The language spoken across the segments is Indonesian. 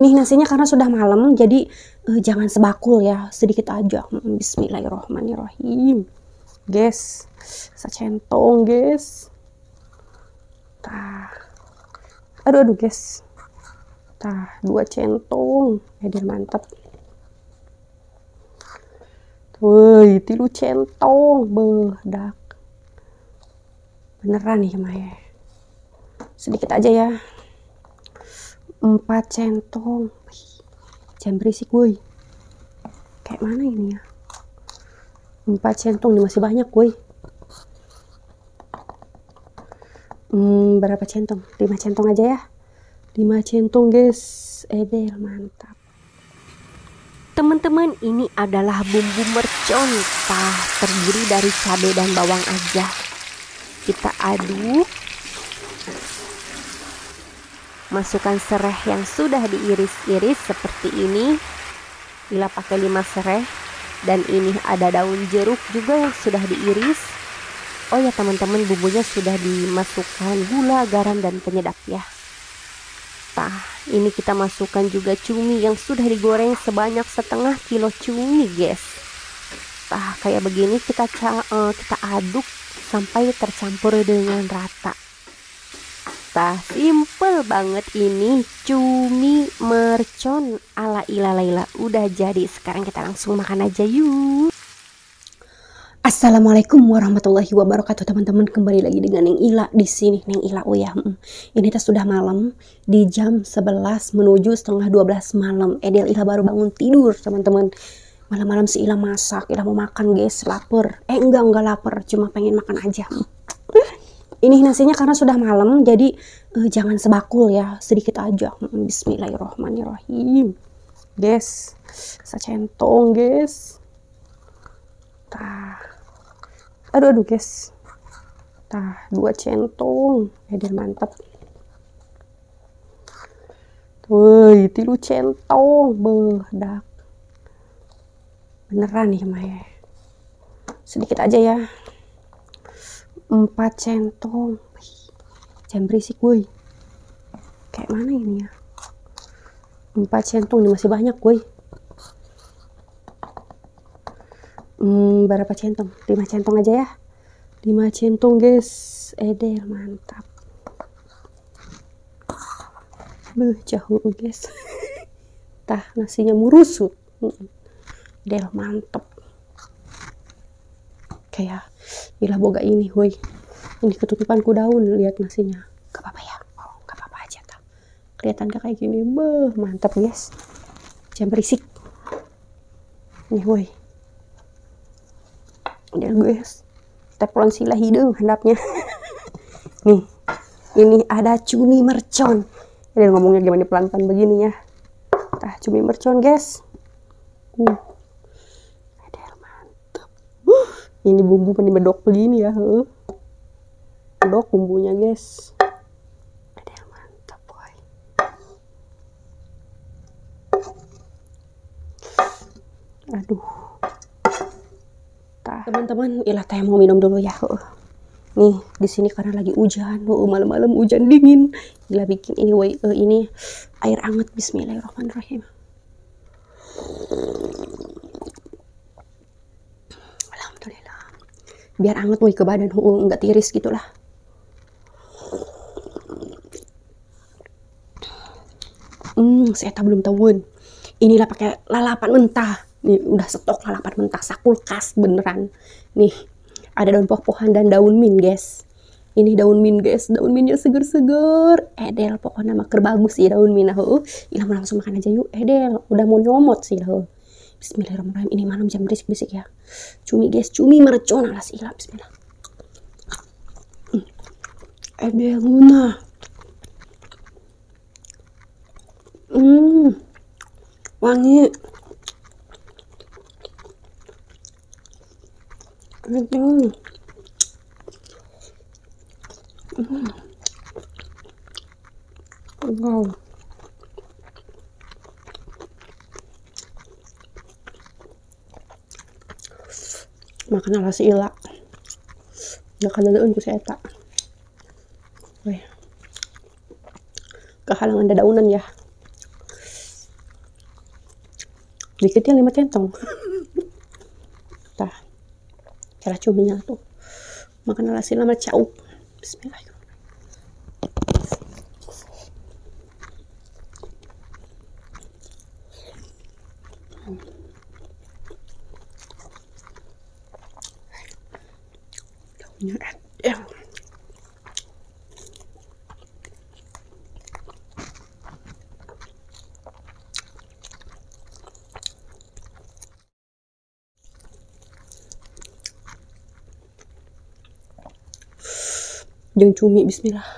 Nih nasinya karena sudah malam, jadi jangan sebakul ya, sedikit aja. Bismillahirrohmanirrohim. Guys, secentong guys. Tah. Aduh guys. Tah, 2 centong. Edil mantap. Woi, 3 centong. Bedak. Beneran nih Maya. Sedikit aja ya. 4 centong. Jangan berisik woi. Kayak mana ini ya? 4 centong ini masih banyak woi. Berapa centong? 5 centong aja ya. 5 centong guys. Edel mantap. Teman-teman, ini adalah bumbu mercon. Terdiri dari cabai dan bawang aja. Kita aduk. Masukkan serai yang sudah diiris-iris seperti ini. Bila pakai 5 serai. Dan ini ada daun jeruk juga yang sudah diiris. Oh ya teman-teman, bumbunya sudah dimasukkan gula, garam, dan penyedap ya. Nah, ini kita masukkan juga cumi yang sudah digoreng sebanyak setengah kilo cumi guys. Nah, kayak begini kita aduk sampai tercampur dengan rata. Nah, simple banget ini cumi mercon ala Ila Laila. Udah jadi, sekarang kita langsung makan aja yuk. Assalamualaikum warahmatullahi wabarakatuh teman-teman, kembali lagi dengan Neng Ila di sini. Neng Ila ini sudah malam di jam 11 menuju setengah 12 malam. Edel Ila baru bangun tidur teman-teman. Malam-malam si Ila masak, Ila mau makan guys, lapar. Enggak lapar, cuma pengen makan aja. Ini nasinya karena sudah malam, jadi jangan sebakul ya, sedikit aja. Bismillahirrohmanirrohim. Guys, secentong guys. Tah. Aduh guys. Tah, 2 centong. Edel mantap. Woi, 3 centong. Bedak. Beneran nih Maya. Sedikit aja ya. 4 centong. Jangan berisik woi. Kayak mana ini ya? 4 centong ini masih banyak woi. Berapa centong? 5 centong aja ya. 5 centong guys. Edel mantap. Jauh guys. Tah, nasinya murusut. Edel mantap. Kayak Ila boga ini woi. Ini ketutupanku daun, lihat nasinya. Gak apa-apa ya. Oh, gak apa-apa aja tah. Kelihatan gak kayak gini. Mantap guys. Jangan berisik. Nih woi. Udah guys, tepelon sila hidung handapnya. Nih, ini ada cumi mercon. Ini ngomongnya gimana pelan-pelan begini ya. Tah, cumi mercon guys. Ada mantap. Ini bumbu penih bedok begini ya. Bedok bumbunya guys. Ada mantap boy. Aduh. Teman-teman, Ila teh mau minum dulu ya. Nih, di sini karena lagi hujan, malam-malam hujan dingin. Ila bikin ini ini air hangat. Bismillahirrahmanirrahim. Alhamdulillah. Biar hangat ke badan, enggak tiris gitulah. Saya belum tahuan. Inilah pakai lalapan mentah. Nih udah stok lalapan mentah sakulkas beneran. Nih ada daun poh-pohan dan daun mint guys. Ini daun mint guys, daun mintnya seger-seger. Edel pokoknya maker bagus sih daun mint. Ila mau langsung makan aja yuk. Edel udah mau nyomot sih. Bismillahirrahmanirrahim. Ini malam jam berisik-berisik ya. Cumi guys, cumi mercon alas Ila. Bismillah. Edel nguna. Wangi. Wow. Makan ala si Ila. Gak kadadaun ku si eta. Kehalangan dadaunan ya. dikitnya 5 centong. Tah, cara cuminya tuh makan nasi lama cau. Bismillahirrahmanirrahim. Daunnya endel. Jeung cumi, bismillah.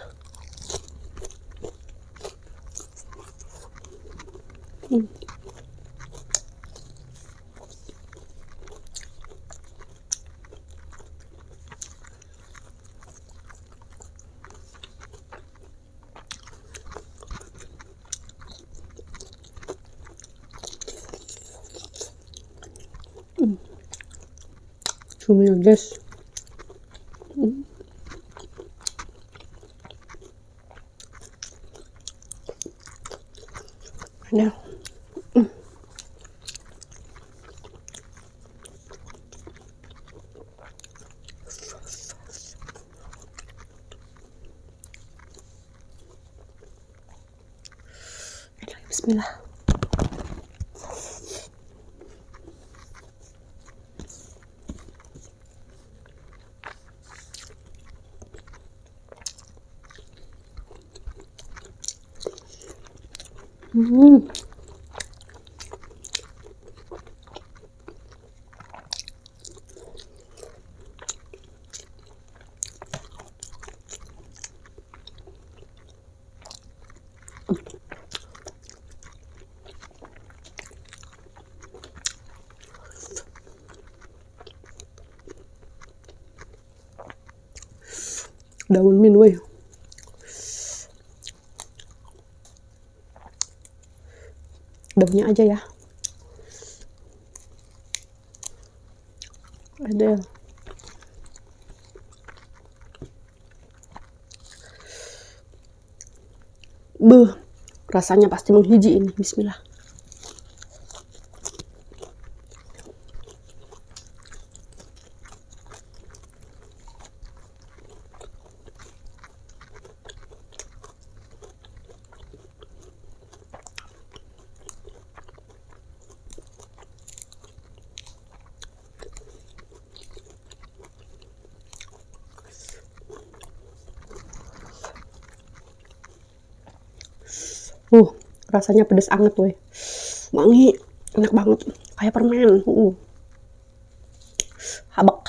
Cuminya guys. Nah, bismillah. Daun min weh. Daunnya aja ya. Ada. Beuh, rasanya pasti menghiji ini. Bismillah. Rasanya pedes anget weh. Wangi, enak banget. Kayak permen. Habak.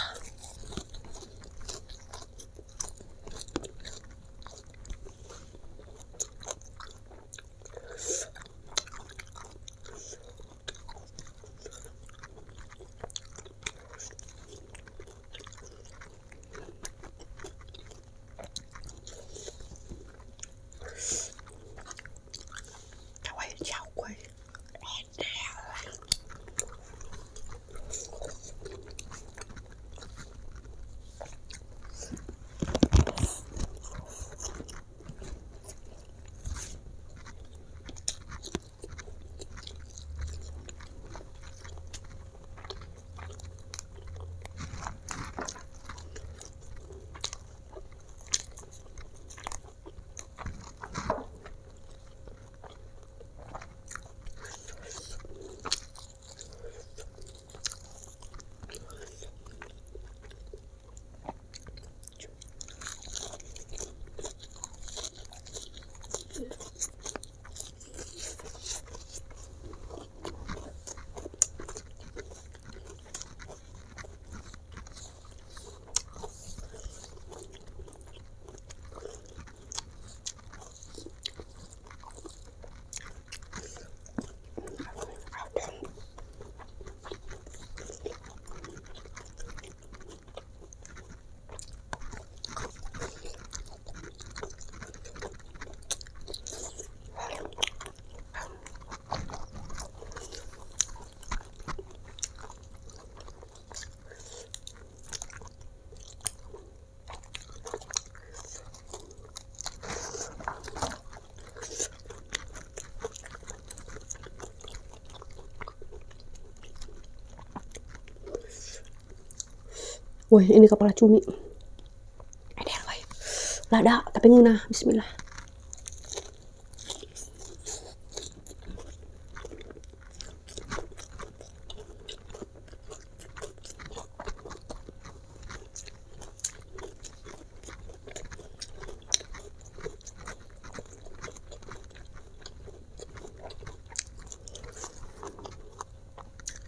Woi, ini kepala cumi. Ada woi. Lada, tapi ngeunah. Bismillah.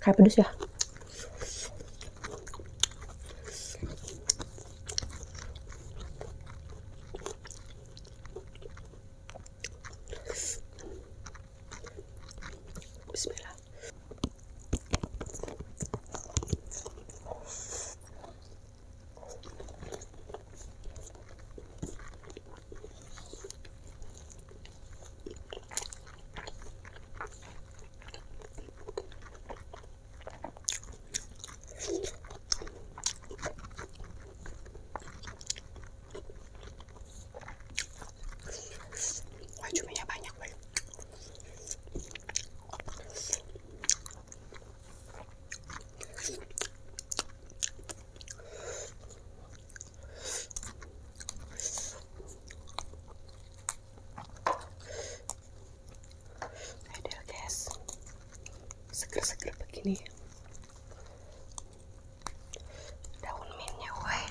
Kayak pedes ya. Bismillah. Wah, cuminya banyak, woi. Ada guys. Seger-seger begini. Daun mintnya, woi.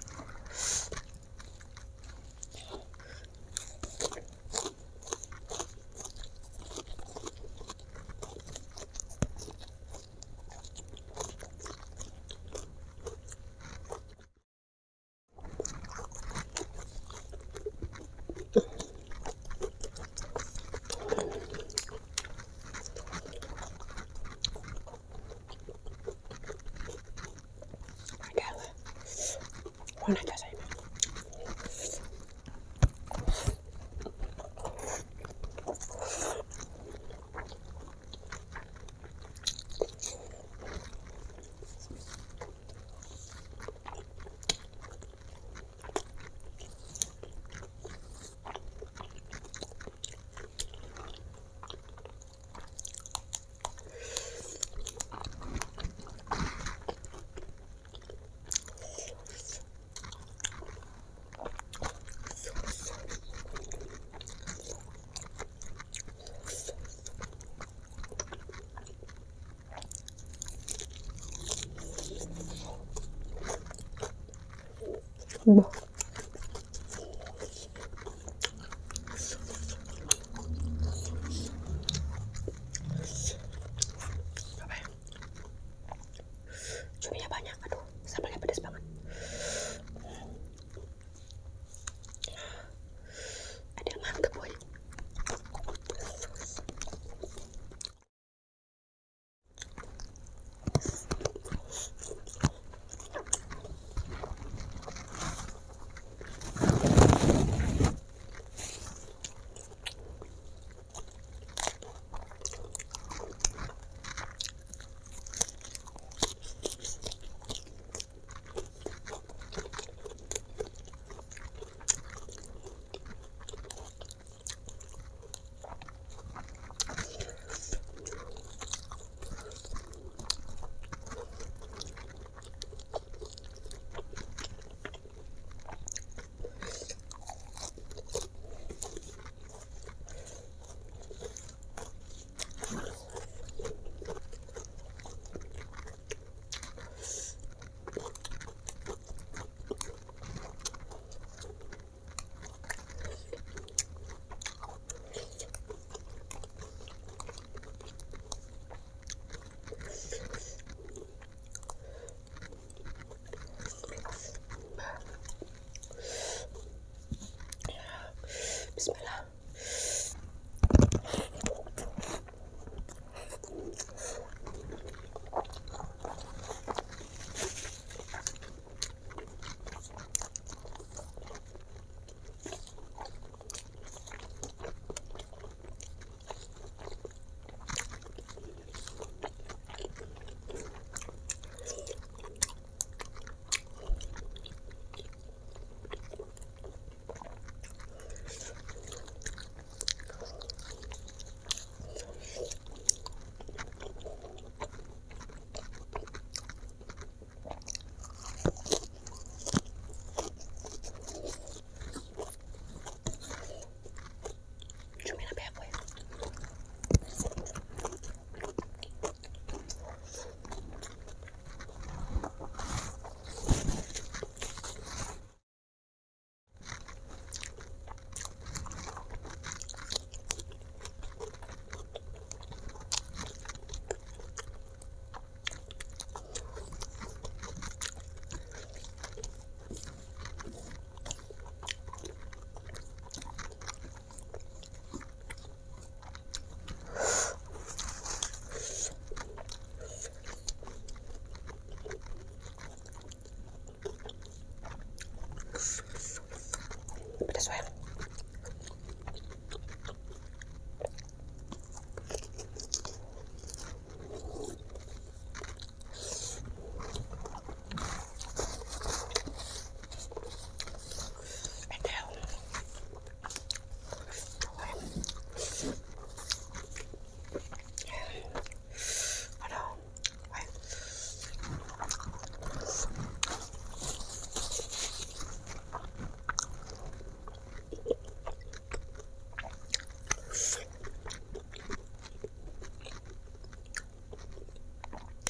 Mana aja saya. Bah. Apa ya? Cuminya banyak, aduh, sambalnya pedas banget. Adil mantep, boy.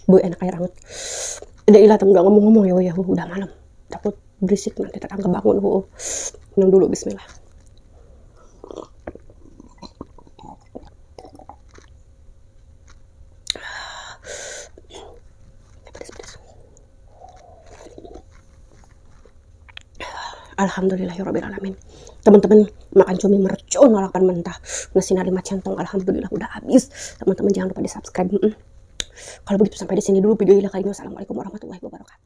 Bu, enak air hangat. Udah ilah nggak ngomong-ngomong ya, udah malam. Takut berisik nanti tetangga bangun. Minum dulu, bismillah. Alhamdulillahirrabbilalamin. Teman-teman, makan cumi mercon olakan mentah nasi nari centong, alhamdulillah udah habis. Teman-teman jangan lupa di subscribe. Kalau begitu sampai di sini dulu video ini kali ini. Wassalamualaikum warahmatullahi wabarakatuh.